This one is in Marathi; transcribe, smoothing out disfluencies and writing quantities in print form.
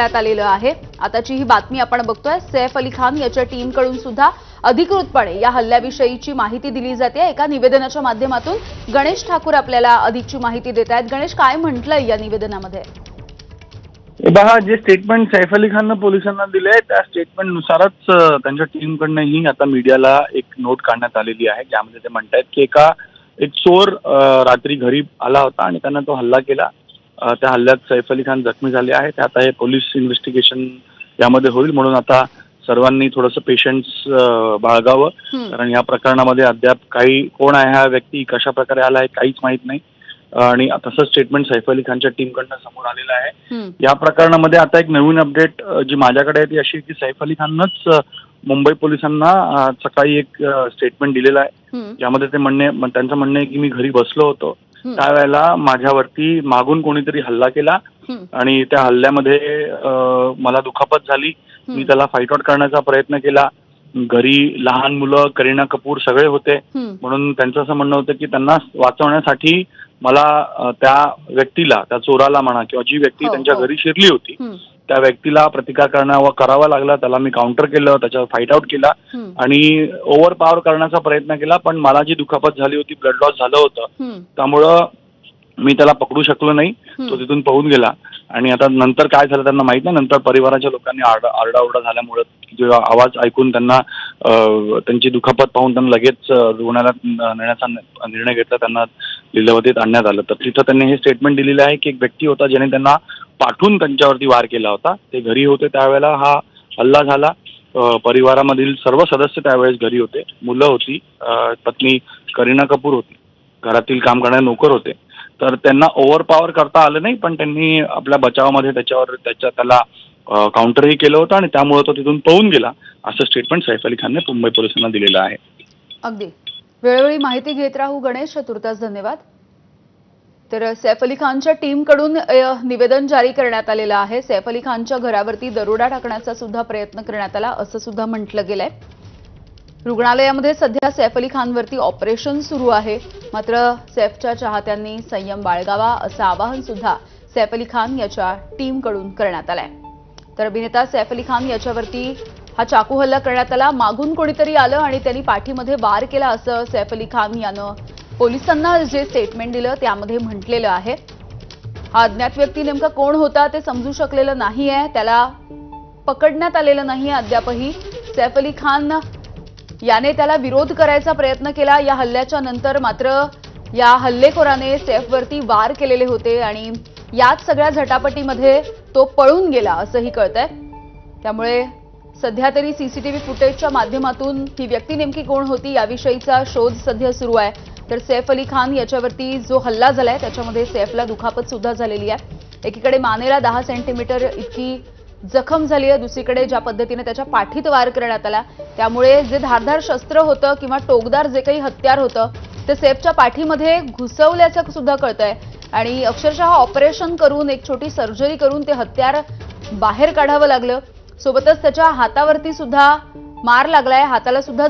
करण्यात आलेलं आहे। आताची ही बातमी आपण बघतोय। सैफ अली खान याच्या टीमकडून सुद्धा अधिकृतपणे या हल्ल्याविषयीची माहिती दिली जाते। एका निवेदनाच्या माध्यमातून गणेश ठाकूर आपल्याला अधिकची माहिती देत आहेत। गणेश, काय म्हटलंय या निवेदनामध्ये? बघा, जे स्टेटमेंट सैफ अली खाननं पोलिसांना दिले त्या स्टेटमेंटनुसारच त्यांच्या टीमकडनंही आता मीडियाला एक नोट काढण्यात आलेली आहे, ज्यामध्ये ते म्हणतात की एक चोर रात्री घरी आला होता आणि त्यांना तो हल्ला केला। त्या हल्ल्यात सैफ अली खान जखमी झाले आहेत। आता हे पोलीस इन्व्हेस्टिगेशन यामध्ये होईल, म्हणून आता सर्वांनी थोडंसं पेशन्स बाळगावं, कारण या प्रकरणामध्ये अद्याप काही कोण आहे हा व्यक्ती, कशा प्रकारे आला आहे काहीच माहीत नाही। आणि तसंच स्टेटमेंट सैफ अली खानच्या टीमकडनं समोर आलेलं आहे। या प्रकरणामध्ये आता एक नवीन अपडेट जी माझ्याकडे आहे ती अशी की सैफ अली खाननंच मुंबई पोलिसांना सकाळी एक स्टेटमेंट दिलेलं आहे, ज्यामध्ये त्यांचं म्हणणं आहे की मी घरी बसलो होतो, त्यावेळेला माझ्यावरती मागून कोणीतरी हल्ला केला आणि त्या हल्ल्यामध्ये मला दुखापत झाली। मी त्याला फाईट आउट करण्याचा प्रयत्न केला। घरी लहान मुलं, करीना कपूर सगळे होते, म्हणून त्यांचं असं म्हणणं होतं की त्यांना वाचवण्यासाठी मला त्या व्यक्तीला, त्या चोराला म्हणा किंवा जी व्यक्ती त्यांच्या घरी शिरली होती त्या व्यक्तीला प्रतिकार करावा लागला। त्याला मी काउंटर केलं, त्याच्यावर फाईट आउट केला आणि ओव्हर पॉवर करण्याचा प्रयत्न केला, पण मला जी दुखापत झाली होती, ब्लड लॉस झालं होतं, त्यामुळं मी त्याला पकडू शकलो नाही। तो तिथून पळून गेला आणि आता नंतर काय झालं त्यांना माहित नाही। नंतर परिवाराच्या लोकांनी आरडाओरडा झाल्यामुळे जो आवाज ऐकून त्यांना त्यांची दुखापत पाहून त्यांना लगेच रुग्णालयात नेण्याचा निर्णय घेतला, त्यांना लीलावतीत आणण्यात आलं। तर तिथं त्यांनी हे स्टेटमेंट दिलेलं आहे की एक व्यक्ती होता ज्याने त्यांना पाठवून त्यांच्यावरती वार केला होता। ते घरी होते त्यावेळेला हा हल्ला झाला। परिवारामधील सर्व सदस्य त्यावेळेस घरी होते, मुलं होती, पत्नी करीना कपूर होती, घरातील काम करणारे नोकर होते। तर त्यांना ओव्हर पॉवर करता आलं नाही, पण त्यांनी आपल्या बचावामध्ये त्याला काउंटरही केलं होतं आणि त्यामुळे तो तिथून पळून गेला, असं स्टेटमेंट सैफ अली खानने मुंबई पोलिसांना दिलेलं आहे। अगदी वेळोवेळी माहिती घेत राहू गणेश, तुर्तास धन्यवाद। तर सैफ अली खानच्या टीमकडून निवेदन जारी करण्यात आलेलं आहे। सैफ अली खानच्या घरावरती दरोडा टाकण्याचा सुद्धा प्रयत्न करण्यात आला असं सुद्धा म्हटलं गेलंय। रुग्णालयामध्ये सध्या सैफ अली खानवरती ऑपरेशन सुरू आहे, मात्र सैफच्या चाहत्यांनी संयम बाळगावा असं आवाहन सुद्धा सैफ अली खान याच्या टीमकडून करण्यात आलंय। तर अभिनेता सैफ अली खान याच्यावरती हा चाकू हल्ला करण्यात आला। मागून कोणीतरी आलं आणि त्यांनी पाठीमध्ये वार केला असं सैफ अली खान यानं पोलिसांना जे स्टेटमेंट दिलं त्यामध्ये म्हटलेलं आहे। हा अज्ञात व्यक्ती नेमका कोण होता ते समजू शकलेलं नाहीये, त्याला पकडण्यात आलेलं नाही अद्यापही। सैफ अली खान याने त्याला विरोध करायचा प्रयत्न केला या हल्ल्याच्या नंतर, मात्र या हल्लेखोराने सैफवरती वार केलेले होते आणि याच सगळ्या झटापटीमध्ये तो पळून गेला असंही कळतंय। त्यामुळे सध्या तरी सीसीटीव्ही फुटेजच्या माध्यमातून ही व्यक्ती नेमकी कोण होती याविषयीचा शोध सध्या सुरू आहे। तर सैफ अली खान याच्यावरती जो हल्ला झालाय त्याच्यामध्ये सैफला दुखापत सुद्धा झालेली आहे। एकीकडे मानेला 10 सेंटीमीटर इतकी जखम झाली आहे, दुसरीकडे ज्या पद्धतीने त्याच्या पाठीत वार करण्यात आला त्यामुळे जे धारदार शस्त्र होतं किंवा टोकदार जे काही हत्यार होतं ते सैफच्या पाठीमध्ये घुसवल्याचं सुद्धा कळतंय आणि अक्षरशः ऑपरेशन करून एक छोटी सर्जरी करून ते हत्यार बाहेर काढावं लागलं। सोबतच त्याच्या हातावरती सुद्धा मार लागलाय, हाताला सुद्धा